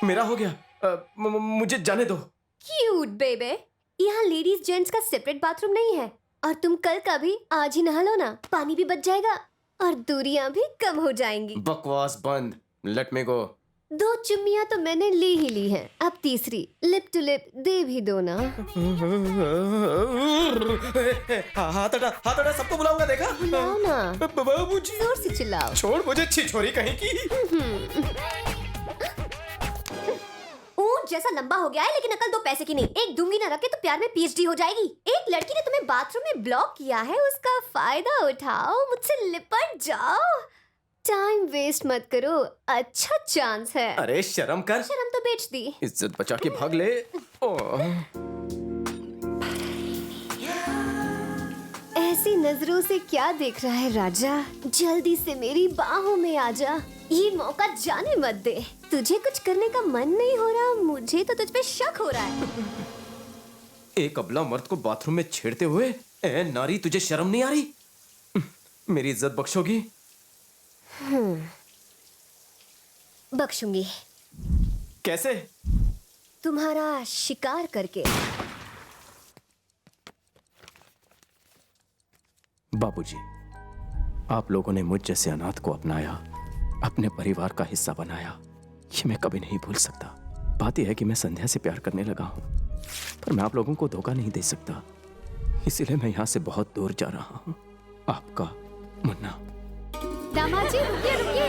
मेरा हो गया। मुझे जाने दो। क्यूट बेबे, यहाँ लेडीज जेंट्स का सेपरेट बाथरूम नहीं है। और तुम कल का भी आज ही नहा लो ना, पानी भी बच जाएगा और दूरियां भी कम हो जाएंगी। बकवास बंद, लेट मी गो। 2 चुम्मियां तो मैंने ली ही ली हैं, अब तीसरी लिप टू लिप दे भी दो ना। हाथ हटा, सबको बुलाऊंगा, देखा? बुलाओ ना, बाबूजी। जोर से चिल्लाओ। छोड़ मुझे, छिछोरी कहीं की। ऊंट जैसा लंबा हो गया है, लेकिन अकल 2 पैसे की नहीं। एक दूंगी ना रखे तो प्यार में पीएचडी हो जाएगी। एक लड़की ने तुम्हें बाथरूम में ब्लॉक किया है, उसका फायदा उठाओ, मुझसे लिपट जाओ। टाइम वेस्ट मत करो, अच्छा चांस है। अरे शर्म कर। शर्म तो बेच दी। इज्जत बचा के भाग ले। ऐसी नजरों से क्या देख रहा है राजा? जल्दी से मेरी बाहों में आ जा, ये मौका जाने मत दे। तुझे कुछ करने का मन नहीं हो रहा, मुझे तो तुझ पे शक हो रहा है। एक अबला मर्द को बाथरूम में छेड़ते हुए, ए नारी, तुझे शर्म नहीं आ रही? मेरी इज्जत बख्शोगी? बख्शूंगी। कैसे? तुम्हारा शिकार करके। बाबूजी, आप लोगों ने मुझ जैसे अनाथ को अपनाया, अपने परिवार का हिस्सा बनाया, ये मैं कभी नहीं भूल सकता। बात यह है कि मैं संध्या से प्यार करने लगा हूं, पर मैं आप लोगों को धोखा नहीं दे सकता, इसीलिए मैं यहां से बहुत दूर जा रहा हूं। आपका मुन्ना। दामाद जी, रुकिए रुकिए।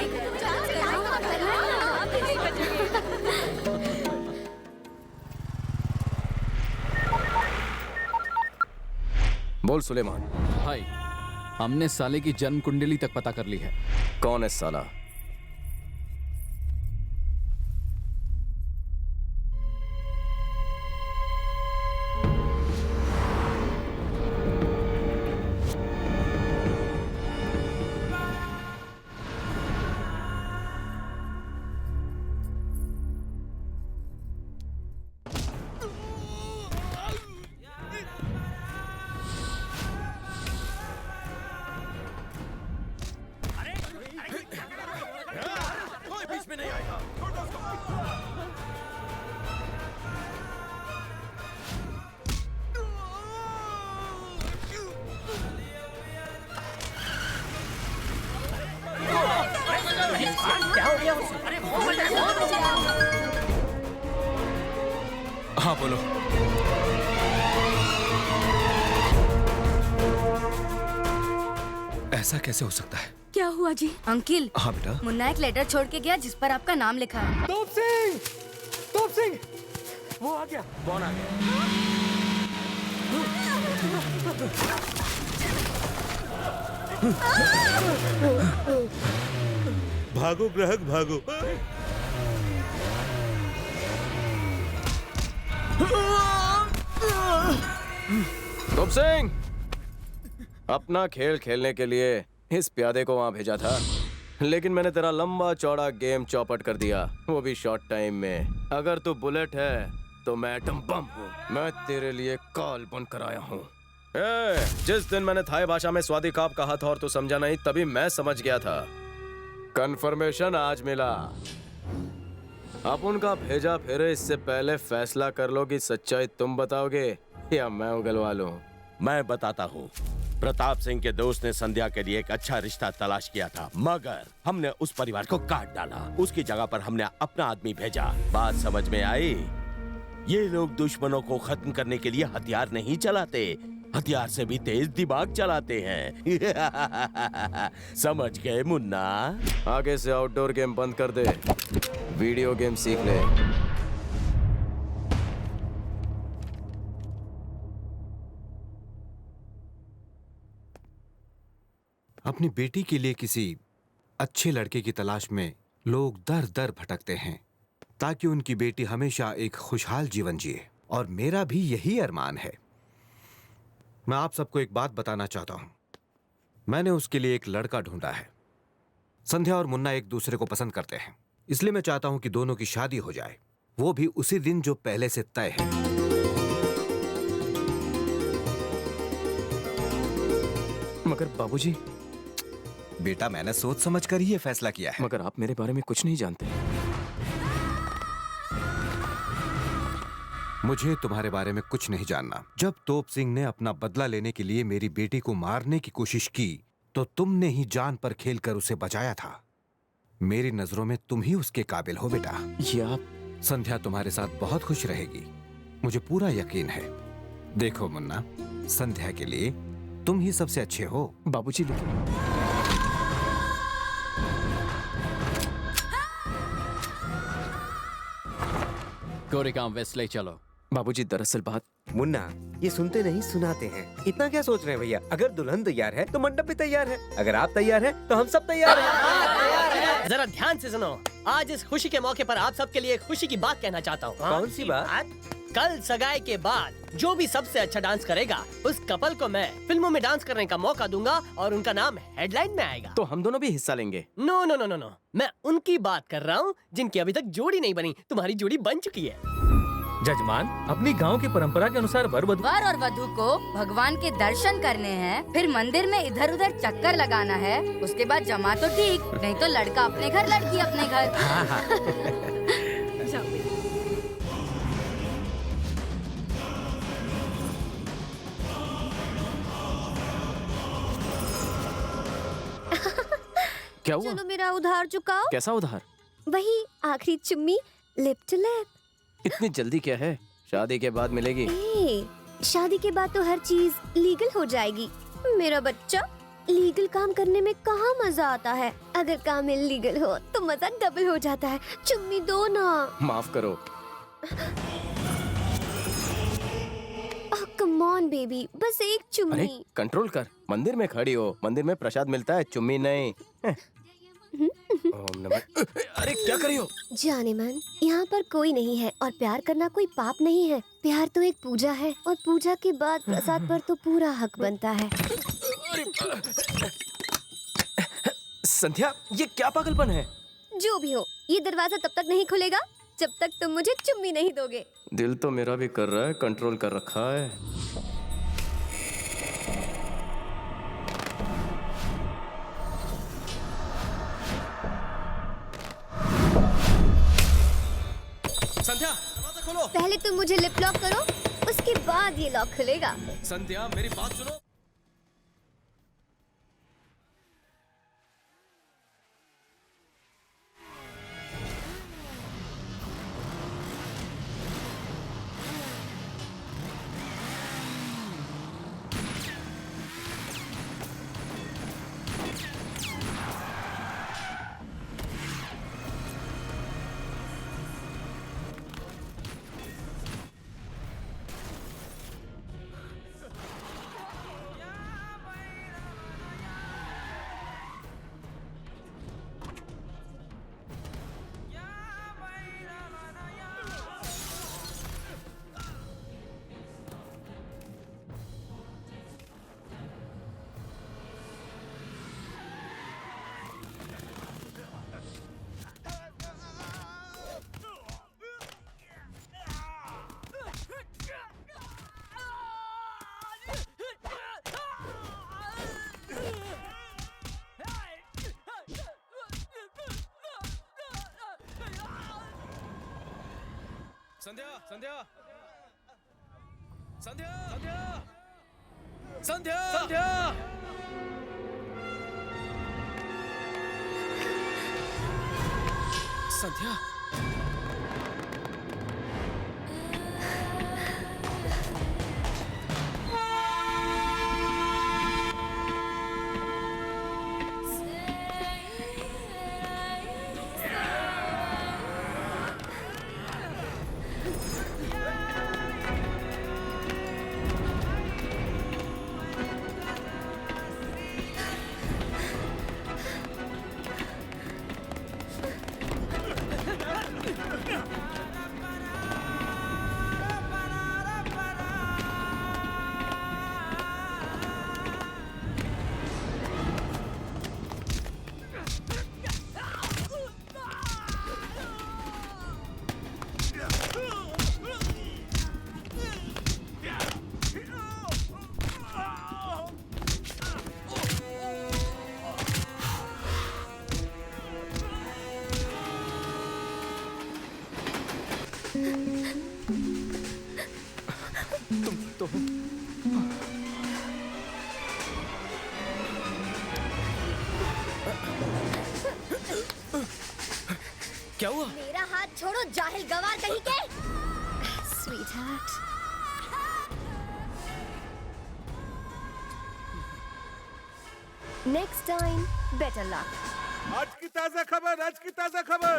बोल सुलेमान। भाई, हमने साले की जन्म कुंडली तक पता कर ली है। कौन है साला? हाँ बोलो। ऐसा कैसे हो सकता है? क्या हुआ जी? अंकिल, हाँ बेटा। मुन्ना एक लेटर छोड़ के गया जिस पर आपका नाम लिखा है। तोप सिंह, वो आ गया। कौन आ गया? भागो ग्राहक भागो। तोप सिंह, अपना खेल खेलने के लिए इस प्यादे को वहां भेजा था, लेकिन मैंने तेरा लंबा चौड़ा गेम चौपट कर दिया, वो भी शॉर्ट टाइम में। अगर तू बुलेट है तो मैं एटम बम हूँ। मैं तेरे लिए कॉल बनकर आया हूँ। जिस दिन मैंने थाई भाषा में स्वादी काप कहा था और तू समझा नहीं, तभी मैं समझ गया था। कंफर्मेशन आज मिला। अब उनका भेजा फिर इससे पहले फैसला कर लो कि सच्चाई तुम बताओगे या मैं उगलवा लूं। मैं बताता हूँ। प्रताप सिंह के दोस्त ने संध्या के लिए एक अच्छा रिश्ता तलाश किया था, मगर हमने उस परिवार को काट डाला। उसकी जगह पर हमने अपना आदमी भेजा। बात समझ में आई? ये लोग दुश्मनों को खत्म करने के लिए हथियार नहीं चलाते, हथियार से भी तेज दिमाग चलाते हैं। समझ गए मुन्ना? आगे से आउटडोर गेम बंद कर दे, वीडियो गेम सीख ले। अपनी बेटी के लिए किसी अच्छे लड़के की तलाश में लोग दर दर भटकते हैं ताकि उनकी बेटी हमेशा एक खुशहाल जीवन जिए, और मेरा भी यही अरमान है। मैं आप सबको एक बात बताना चाहता हूं। मैंने उसके लिए एक लड़का ढूंढा है। संध्या और मुन्ना एक दूसरे को पसंद करते हैं, इसलिए मैं चाहता हूं कि दोनों की शादी हो जाए, वो भी उसी दिन जो पहले से तय है। मगर बाबूजी। बेटा, मैंने सोच समझ कर ही ये फैसला किया है। मगर आप मेरे बारे में कुछ नहीं जानते। मुझे तुम्हारे बारे में कुछ नहीं जानना। जब तोप सिंह ने अपना बदला लेने के लिए मेरी बेटी को मारने की कोशिश की तो तुमने ही जान पर खेलकर उसे बचाया था। मेरी नजरों में तुम ही उसके काबिल हो बेटा। ये आप संध्या तुम्हारे साथ बहुत खुश रहेगी, मुझे पूरा यकीन है। देखो मुन्ना, संध्या के लिए तुम ही सबसे अच्छे हो। बाबूजी लेकिन गोरेगांव वेस्ट ले चलो। बाबूजी दरअसल बात मुन्ना, ये सुनते नहीं सुनाते हैं। इतना क्या सोच रहे हैं भैया? अगर दुल्हन तैयार है तो मंडप भी तैयार है। अगर आप तैयार हैं तो हम सब तैयार हैं। जरा ध्यान से सुनो। आज इस खुशी के मौके पर आप सबके लिए एक खुशी की बात कहना चाहता हूँ। कौन सी बात? कल सगाई के बाद जो भी सबसे अच्छा डांस करेगा उस कपल को मैं फिल्मों में डांस करने का मौका दूंगा और उनका नाम हेडलाइन में आएगा। तो हम दोनों भी हिस्सा लेंगे। No no no no no, मैं उनकी बात कर रहा हूँ जिनकी अभी तक जोड़ी नहीं बनी। तुम्हारी जोड़ी बन चुकी है। जजमान, अपनी गांव की परंपरा के अनुसार वर वर और वधू को भगवान के दर्शन करने हैं, फिर मंदिर में इधर उधर चक्कर लगाना है, उसके बाद जमा तो ठीक, नहीं तो लड़का अपने घर लड़की अपने घर। क्या हुआ? चलो मेरा उधार चुकाओ। कैसा उधार? वही आखिरी चुम्मी, लिप टू लिप। इतनी जल्दी क्या है? शादी के बाद मिलेगी। शादी के बाद तो हर चीज लीगल हो जाएगी। मेरा बच्चा, लीगल काम करने में कहाँ मजा आता है। अगर काम इलीगल हो तो मजा डबल हो जाता है। चुम्मी दो ना। माफ करो। कम ऑन बेबी, बस एक अरे चुम्मी। कंट्रोल कर। मंदिर में खड़ी हो, मंदिर में प्रसाद मिलता है, चुम्मी नहीं। ओम नमः। अरे क्या कर रही हो? जाने मन, यहाँ पर कोई नहीं है और प्यार करना कोई पाप नहीं है। प्यार तो एक पूजा है और पूजा के बाद प्रसाद पर तो पूरा हक बनता है। संध्या, ये क्या पागलपन है? जो भी हो, ये दरवाजा तब तक नहीं खुलेगा जब तक तुम मुझे चुम्मी नहीं दोगे। दिल तो मेरा भी कर रहा है, कंट्रोल कर रखा है। संध्या, दरवाजा खोलो। पहले तुम मुझे लिप लॉक करो, उसके बाद ये लॉक खुलेगा। संध्या, मेरी बात सुनो। संध्या, संध्या, संध्या, संध्या, संध्या, संध्या, संध्या। क्या हुआ? मेरा हाथ छोड़ो जाहिल गवार कहीं के। Sweetheart. Next time better luck. आज की ताजा खबर, आज की ताजा खबर।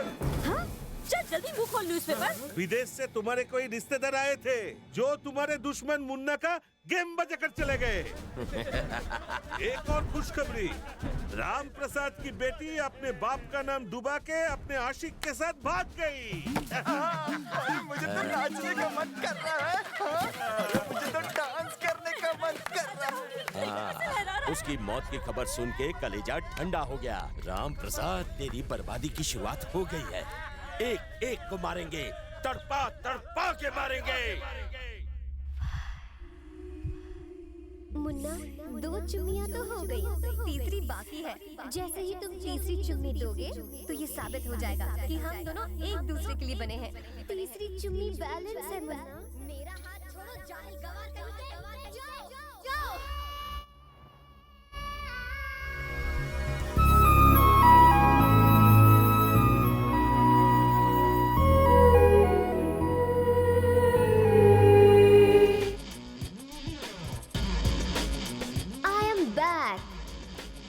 हाँ? चल जल्दी मुंह खोल न्यूज़पेपर। विदेश से तुम्हारे कोई रिश्तेदार आए थे जो तुम्हारे दुश्मन मुन्ना का गेम बजा कर चले गए। एक और खुशखबरी, राम प्रसाद की बेटी अपने बाप का नाम डुबा के अपने आशिक के साथ भाग गई। मुझे तो नाचने का मन कर रहा है। मुझे तो डांस करने का मन कर रहा है। उसकी मौत की खबर सुन के कलेजा ठंडा हो गया। राम प्रसाद, तेरी बर्बादी की शुरुआत हो गई है। एक एक को मारेंगे, तड़पा तड़पा के मारेंगे। मुन्ना, 2 चुम्मियां तो हो गई, तीसरी बाकी है। जैसे ही तुम तीसरी चुम्मी दोगे तो ये साबित हो जाएगा कि हम दोनों एक दूसरे के लिए बने हैं। तीसरी चुम्मी बैलेंस है मुन्ना। मेरा हाथ छोड़ो जाहिल गवार कहीं के। जाओ, जाओ।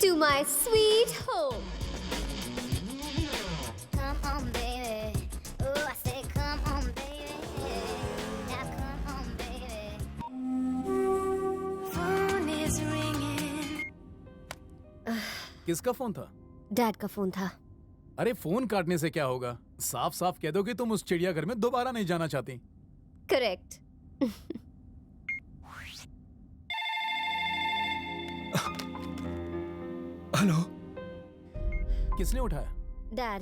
To my sweet home. Come on, baby. Oh, I say, come on, baby. Now come on, baby. Phone is ringing. किसका फोन था? डैड का फोन था। अरे फोन काटने से क्या होगा? साफ साफ कह दो कि तुम उस चिड़ियाघर में दोबारा नहीं जाना चाहती। करेक्ट। हेलो। किसने उठाया? डैड,